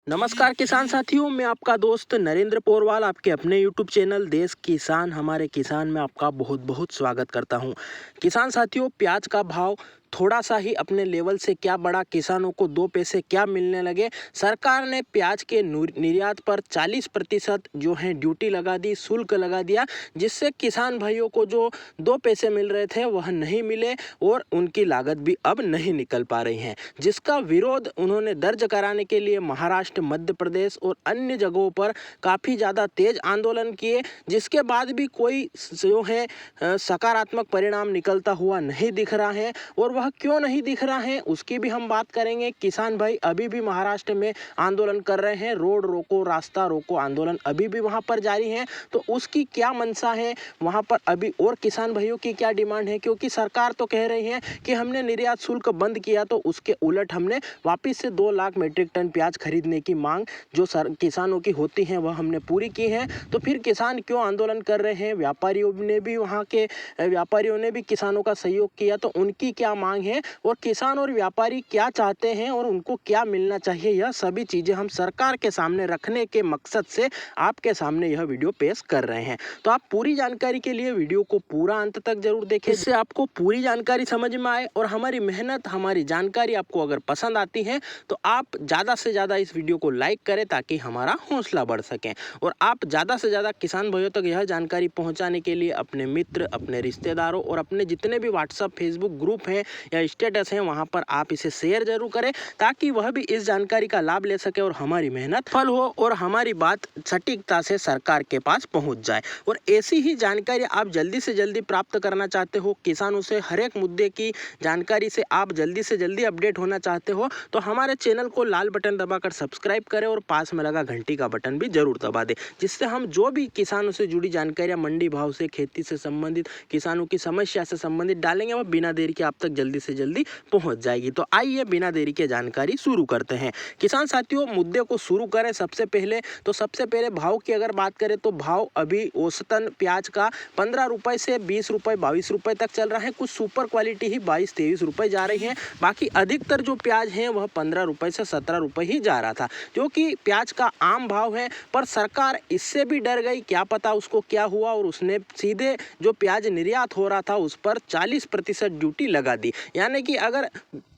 नमस्कार किसान साथियों, मैं आपका दोस्त नरेंद्र पोरवाल आपके अपने YouTube चैनल देश किसान हमारे किसान में आपका बहुत बहुत स्वागत करता हूं। किसान साथियों, प्याज का भाव थोड़ा सा ही अपने लेवल से क्या बढ़ा, किसानों को 2 पैसे क्या मिलने लगे। सरकार ने प्याज के निर्यात पर 40% जो है ड्यूटी लगा दी, शुल्क लगा दिया, जिससे किसान भाइयों को जो 2 पैसे मिल रहे थे वह नहीं मिले और उनकी लागत भी अब नहीं निकल पा रही है, जिसका विरोध उन्होंने दर्ज कराने के लिए महाराष्ट्र, मध्य प्रदेश और अन्य जगहों पर काफ़ी ज़्यादा तेज आंदोलन किए, जिसके बाद भी कोई जो है सकारात्मक परिणाम निकलता हुआ नहीं दिख रहा है। और वह क्यों नहीं दिख रहा है उसकी भी हम बात करेंगे। किसान भाई अभी भी महाराष्ट्र में आंदोलन कर रहे हैं, रोड रोको रास्ता रोको आंदोलन अभी भी वहां पर जारी है। तो उसकी क्या मंशा है वहां पर अभी, और किसान भाइयों की क्या डिमांड है, क्योंकि सरकार तो कह रही है कि हमने निर्यात शुल्क बंद किया, तो उसके उलट हमने वापिस से 2 लाख मीट्रिक टन प्याज खरीदने की मांग जो किसानों की होती है वह हमने पूरी की है। तो फिर किसान क्यों आंदोलन कर रहे हैं? व्यापारियों ने भी वहाँ के व्यापारियों ने भी किसानों का सहयोग किया, तो उनकी क्या मांग है और किसान और व्यापारी क्या चाहते हैं और उनको क्या मिलना चाहिए, यह सभी चीज़ें हम सरकार के सामने रखने के मकसद से आपके सामने यह वीडियो पेश कर रहे हैं। तो आप पूरी जानकारी के लिए वीडियो को पूरा अंत तक जरूर देखें, इससे आपको पूरी जानकारी समझ में आए। और हमारी मेहनत, हमारी जानकारी आपको अगर पसंद आती है तो आप ज़्यादा से ज़्यादा इस वीडियो को लाइक करें ताकि हमारा हौसला बढ़ सके। और आप ज़्यादा से ज़्यादा किसान भाइयों तक यह जानकारी पहुँचाने के लिए अपने मित्र, अपने रिश्तेदारों और अपने जितने भी व्हाट्सएप, फेसबुक ग्रुप हैं या स्टेटस हैं वहाँ पर आप इसे शेयर जरूर करें ताकि वह भी इस जानकारी का लाभ ले सके और हमारी मेहनत फल हो और हमारी बात सटीकता से सरकार के पास पहुँच जाए। और ऐसी ही जानकारी आप जल्दी से जल्दी प्राप्त करना चाहते हो, किसानों से हर एक मुद्दे की जानकारी से आप जल्दी से जल्दी अपडेट होना चाहते हो, तो हमारे चैनल को लाल बटन दबाकर सब्सक्राइब करें और पास में लगा घंटी का बटन भी जरूर दबा दें, जिससे हम जो भी किसानों से जुड़ी जानकारियां, मंडी भाव से, खेती से संबंधित, किसानों की समस्या से संबंधित डालेंगे वह बिना देरी के आप तक जल्दी से जल्दी पहुंच जाएगी। तो आइए बिना देरी के जानकारी शुरू करते हैं। किसान साथियों, मुद्दे को शुरू करें सबसे पहले भाव की अगर बात करें तो भाव अभी औसतन प्याज का 15 रुपए से 20 रुपए, 22 रुपए तक चल रहा है। कुछ सुपर क्वालिटी ही 22-23 रुपए जा रही है, बाकी अधिकतर जो प्याज है वह 15 रुपए से 17 रुपए ही जा रहा था, जो कि प्याज का आम भाव है। पर सरकार इससे भी डर गई, क्या पता उसको क्या हुआ, और उसने सीधे जो प्याज निर्यात हो रहा था उस पर 40% ड्यूटी लगा दी। यानी कि अगर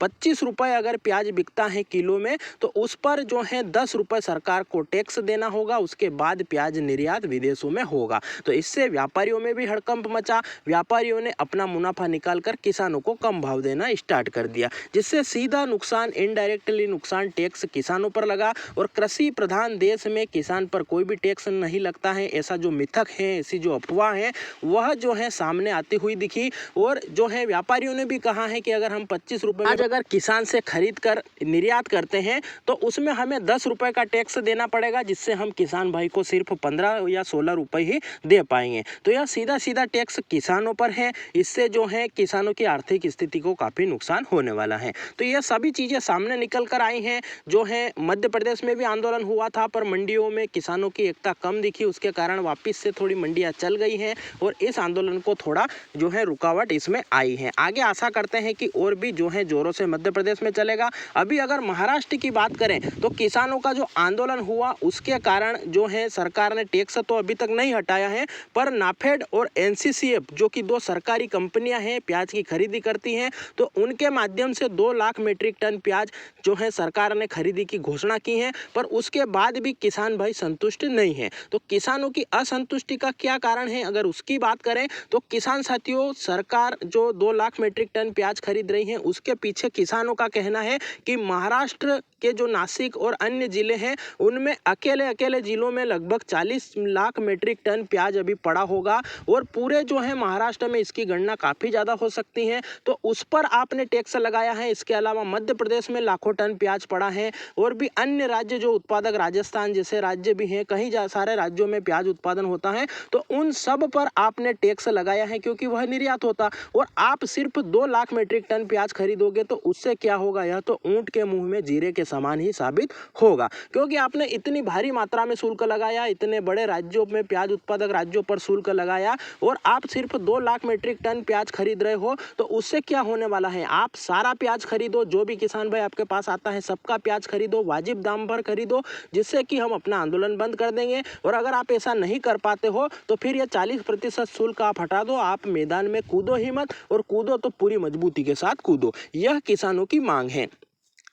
25 रुपए अगर प्याज बिकता है किलो में तो उस पर जो है 10 रुपए सरकार को टैक्स देना होगा, उसके बाद प्याज निर्यात विदेशों में होगा। तो इससे व्यापारियों में भी हड़कंप मचा, व्यापारियों ने अपना मुनाफा निकालकर किसानों को कम भाव देना स्टार्ट कर दिया, जिससे सीधा नुकसान, इनडायरेक्टली नुकसान टैक्स किसानों पर लगा। और कृषि प्रधान देश में किसान पर कोई भी टैक्स नहीं लगता है, ऐसा जो मिथक है, ऐसी जो अफवाह है वह जो है सामने आती हुई दिखी। और जो है व्यापारियों ने भी कहा है कि अगर हम 25 रुपए आज अगर किसान से खरीद कर निर्यात करते हैं तो उसमें हमें 10 रुपए का टैक्स देना पड़ेगा, जिससे हम किसान भाई को सिर्फ 15 या 16 रुपए ही दे पाएंगे। तो यह सीधा सीधा टैक्स किसानों पर है, इससे जो है किसानों की आर्थिक स्थिति को काफी नुकसान होने वाला है। तो यह सभी चीजें सामने निकल कर आई हैं। जो है मध्य प्रदेश में भी आंदोलन हुआ था, पर मंडियों में किसानों की एकता कम दिखी, उसके कारण वापिस से थोड़ी मंडियां चल गई हैं और इस आंदोलन को थोड़ा जो है रुकावट इसमें आई है। आगे आशा करते हैं कि और भी जो है जोरों से मध्य प्रदेश में चलेगा। अभी अगर महाराष्ट्र की बात करें तो किसानों का जो आंदोलन हुआ उसके कारण जो है सरकार ने टैक्स तो अभी तक नहीं हटाया है, पर नाफेड और एनसीसीएफ जो कि 2 सरकारी कंपनियां हैं प्याज की खरीदी करती हैं, तो उनके माध्यम से 2 लाख मीट्रिक टन प्याज जो है सरकार ने खरीदी की घोषणा की है। पर उसके बाद भी किसान भाई संतुष्ट नहीं है। तो किसानों की असंतुष्टि का क्या कारण है अगर उसकी बात करें तो किसान साथियों, सरकार जो 2 लाख मीट्रिक टन प्याज खरीद रही है उसके पीछे किसानों का कहना है कि महाराष्ट्र के जो नासिक और अन्य जिले हैं उनमें अकेले जिलों में लगभग 40 लाख मीट्रिक टन प्याज अभी पड़ा होगा, और पूरे जो है महाराष्ट्र में इसकी गणना काफ़ी ज़्यादा हो सकती है। तो उस पर आपने टैक्स लगाया है। इसके अलावा मध्य प्रदेश में लाखों टन प्याज पड़ा है, और भी अन्य राज्य जो उत्पादक, राजस्थान जैसे राज्य भी हैं, कहीं सारे राज्यों में प्याज उत्पादन होता है, तो उन सब पर आपने टैक्स लगाया है क्योंकि वह निर्यात होता। और आप सिर्फ 2 लाख मीट्रिक टन प्याज खरीदोगे तो उससे क्या होगा, यह तो ऊंट के मुंह में जीरे के समान ही साबित होगा, क्योंकि आपने इतनी भारी मात्रा में शुल्क लगाया, इतने बड़े राज्यों में प्याज उत्पादक राज्यों पर शुल्क लगाया और आप सिर्फ 2 लाख मीट्रिक टन प्याज खरीद रहे हो, तो उससे क्या होने वाला है। आप सारा प्याज खरीदो, जो भी किसान भाई आपके पास आता है सबका प्याज खरीदो, वाजिब दाम पर खरीदो, जिससे कि हम अपना आंदोलन बंद कर देंगे। और अगर आप ऐसा नहीं कर पाते हो तो फिर ये 40% शुल्क आप हटा दो, आप मैदान में कूदो ही मत, और कूदो तो पूरी मजबूती के साथ कूदो। यह किसानों की मांग है।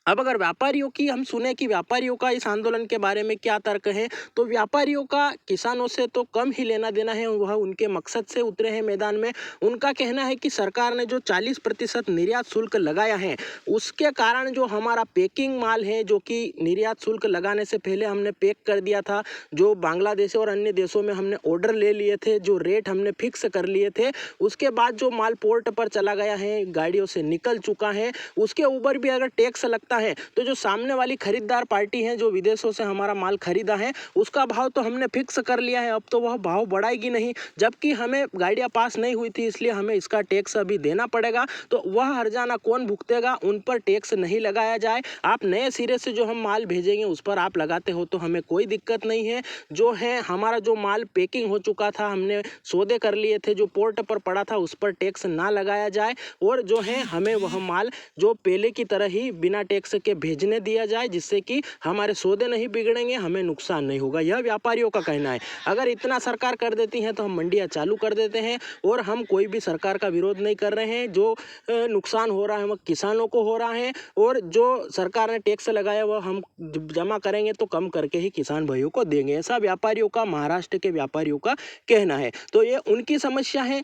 अब अगर व्यापारियों की हम सुने कि व्यापारियों का इस आंदोलन के बारे में क्या तर्क है, तो व्यापारियों का किसानों से तो कम ही लेना देना है, वह उनके मकसद से उतरे हैं मैदान में। उनका कहना है कि सरकार ने जो 40% निर्यात शुल्क लगाया है, उसके कारण जो हमारा पैकिंग माल है, जो कि निर्यात शुल्क लगाने से पहले हमने पैक कर दिया था, जो बांग्लादेश और अन्य देशों में हमने ऑर्डर ले लिए थे, जो रेट हमने फिक्स कर लिए थे, उसके बाद जो माल पोर्ट पर चला गया है, गाड़ियों से निकल चुका है, उसके ऊपर भी अगर टैक्स लगता है तो जो सामने वाली खरीदार पार्टी है, जो विदेशों से हमारा माल खरीदा है, उसका भाव तो हमने फिक्स कर लिया है, अब तो वह भाव बढ़ाएगी नहीं, जबकि हमें गाड़ियां पास नहीं हुई थी, इसलिए हमें इसका टैक्स अभी देना पड़ेगा। तो वह हर्जाना कौन भुगतेगा, उन पर टैक्स नहीं लगाया जाए। आप नए सिरे से जो हम माल भेजेंगे उस पर आप लगाते हो तो हमें कोई दिक्कत नहीं है। जो है हमारा जो माल पैकिंग हो चुका था, हमने सौदे कर लिए थे, जो पोर्ट पर पड़ा था, उस पर टैक्स ना लगाया जाए, और जो है हमें वह माल जो पहले की तरह ही बिना टैक्स के भेजने दिया जाए, जिससे कि हमारे सौदे नहीं बिगड़ेंगे, हमें नुकसान नहीं होगा। यह व्यापारियों का कहना है। अगर इतना सरकार कर देती है तो हम मंडियां चालू कर देते हैं, और हम कोई भी सरकार का विरोध नहीं कर रहे हैं। जो नुकसान हो रहा है वह किसानों को हो रहा है, और जो सरकार ने टैक्स लगाया वह हम जमा करेंगे तो कम करके ही किसान भाइयों को देंगे। ऐसा व्यापारियों का, महाराष्ट्र के व्यापारियों का कहना है। तो ये उनकी समस्या है,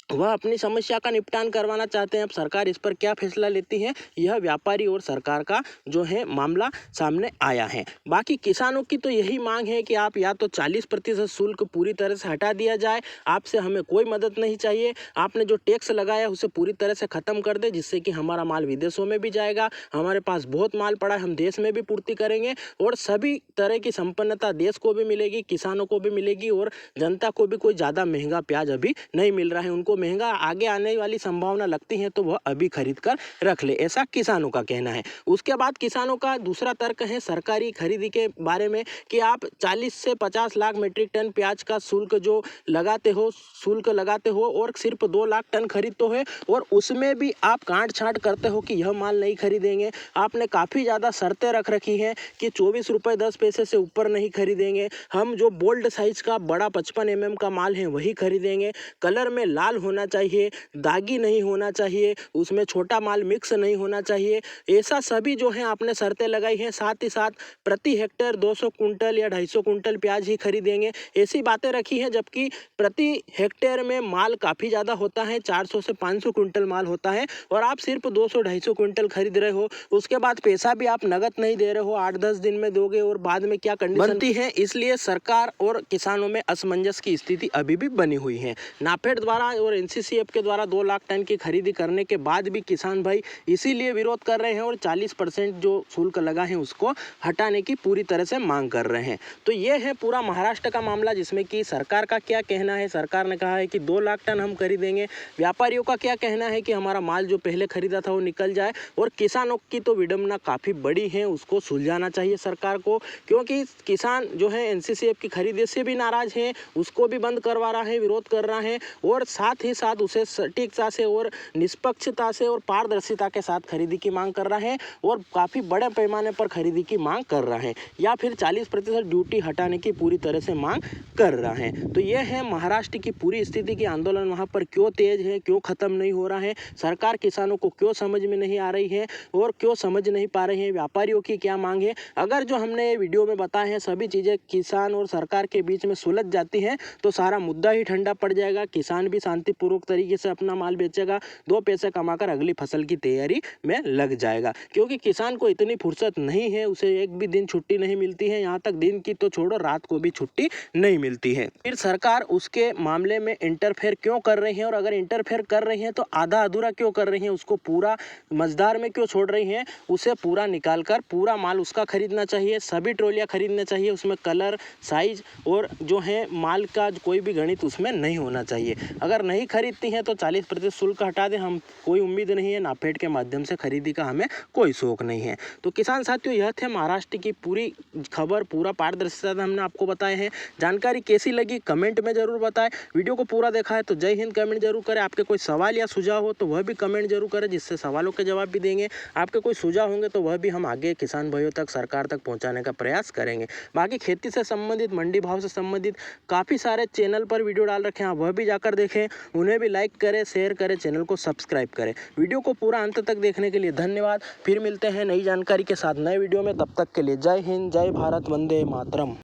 वह अपनी समस्या का निपटान करवाना चाहते हैं। अब सरकार इस पर क्या फैसला लेती है, यह व्यापारी और सरकार का जो है मामला सामने आया है। बाकी किसानों की तो यही मांग है कि आप या तो 40% शुल्क पूरी तरह से हटा दिया जाए, आपसे हमें कोई मदद नहीं चाहिए। आपने जो टैक्स लगाया उसे पूरी तरह से ख़त्म कर दे, जिससे कि हमारा माल विदेशों में भी जाएगा, हमारे पास बहुत माल पड़ा है, हम देश में भी पूर्ति करेंगे, और सभी तरह की संपन्नता देश को भी मिलेगी, किसानों को भी मिलेगी, और जनता को भी कोई ज़्यादा महंगा प्याज अभी नहीं मिल रहा है। उनको महंगा आगे आने वाली संभावना लगती है तो वह अभी खरीद कर रख ले, ऐसा किसानों का कहना है। उसके बाद किसानों का दूसरा तर्क है सरकारी खरीदी के बारे में, कि आप 40 से 50 लाख मीट्रिक टन प्याज का शुल्क जो लगाते हो और सिर्फ 2 लाख टन खरीदते हो, और उसमें भी आप काट छांट करते हो कि यह माल नहीं खरीदेंगे। आपने काफ़ी ज़्यादा शर्तें रख रखी हैं कि 24 रुपये 10 पैसे से ऊपर नहीं खरीदेंगे, हम जो बोल्ड साइज का बड़ा 55 mm का माल है वही खरीदेंगे, कलर में लाल होना चाहिए, दागी नहीं होना चाहिए, उसमें छोटा माल मिक्स नहीं होना चाहिए, ऐसा सभी जो है आपने शर्तें लगाई हैं। साथ ही साथ प्रति हेक्टेयर 200 कुंटल या 250 कुंटल प्याज ही खरीदेंगे, ऐसी बातें रखी हैं। जबकि प्रति हेक्टेयर में माल काफ़ी ज़्यादा होता है, 400 से 500 कुंटल माल होता है, और आप सिर्फ 200-250 कुंटल खरीद रहे हो। उसके बाद पैसा भी आप नगद नहीं दे रहे हो, 8-10 दिन में दोगे, और बाद में क्या कंडीशन बनती है। इसलिए सरकार और किसानों में असमंजस की स्थिति अभी भी बनी हुई है। नाफेड द्वारा और एनसीसीएफ के द्वारा 2 लाख टन की खरीदी करने के बाद भी किसान भाई इसीलिए विरोध कर रहे हैं, और 40% जो शुल्क लगा है उसको हटाने की पूरी तरह से मांग कर रहे हैं। तो ये है पूरा महाराष्ट्र का मामला, जिसमें कि सरकार का क्या कहना है। सरकार ने कहा है कि 2 लाख टन हम खरीदेंगे। व्यापारियों का क्या कहना है कि हमारा माल जो पहले खरीदा था वो निकल जाए, और किसानों की तो विडंबना काफ़ी बड़ी है, उसको सुलझाना चाहिए सरकार को, क्योंकि किसान जो है एनसीसीएफ की खरीदी से भी नाराज है, उसको भी बंद करवा रहा है, विरोध कर रहा है, और साथ ही साथ उसे सटीकता से और निष्पक्षता से और पारदर्शिता के साथ खरीदी की मांग कर रहा है, और काफ़ी बड़े पैमाने पर खरीदी की मांग कर रहा है, या फिर 40% ड्यूटी हटाने की पूरी तरह से मांग कर रहा है। तो ये है महाराष्ट्र की पूरी स्थिति की आंदोलन वहाँ पर क्यों तेज है, क्यों ख़त्म नहीं हो रहा है, सरकार किसानों को क्यों समझ में नहीं आ रही है, और क्यों समझ नहीं पा रहे हैं व्यापारियों की क्या मांग है। अगर जो हमने वीडियो में बताए हैं सभी चीज़ें किसान और सरकार के बीच में सुलझ जाती हैं तो सारा मुद्दा ही ठंडा पड़ जाएगा, किसान भी शांतिपूर्वक तरीके से अपना माल बेचेगा, 2 पैसे कमाकर अगली फसल की तैयारी में लग जाएगा। क्योंकि किसान को इतनी फुर्सत नहीं है, उसे एक भी दिन छुट्टी नहीं मिलती है, यहाँ तक दिन की तो छोड़ो रात को भी छुट्टी नहीं मिलती है। फिर सरकार उसके मामले में इंटरफेयर क्यों कर रही है, और अगर इंटरफेयर कर रही है तो आधा अधूरा क्यों कर रही है, उसको पूरा मझदार में क्यों छोड़ रही है। उसे पूरा निकाल कर पूरा माल उसका खरीदना चाहिए, सभी ट्रॉलियाँ खरीदना चाहिए, उसमें कलर साइज और जो है माल का कोई भी गणित उसमें नहीं होना चाहिए। अगर नहीं नहीं खरीदती हैं तो 40% शुल्क हटा दें। हम कोई उम्मीद नहीं है, नाफेड के माध्यम से खरीदी का हमें कोई शौक नहीं है। तो किसान साथियों, यह थे महाराष्ट्र की पूरी खबर, पूरा पारदर्शिता हमने आपको बताए हैं। जानकारी कैसी लगी कमेंट में ज़रूर बताएं। वीडियो को पूरा देखा है तो जय हिंद कमेंट जरूर करें। आपके कोई सवाल या सुझाव हो तो वह भी कमेंट जरूर करें, जिससे सवालों के जवाब भी देंगे। आपके कोई सुझाव होंगे तो वह भी हम आगे किसान भाइयों तक, सरकार तक पहुंचाने का प्रयास करेंगे। बाकी खेती से संबंधित, मंडी भाव से संबंधित काफ़ी सारे चैनल पर वीडियो डाल रखे हैं, आप वह भी जाकर देखें। उन्हें भी लाइक करें, शेयर करें, चैनल को सब्सक्राइब करें। वीडियो को पूरा अंत तक देखने के लिए धन्यवाद। फिर मिलते हैं नई जानकारी के साथ नए वीडियो में। तब तक के लिए जय हिंद, जय भारत, वंदे मातरम।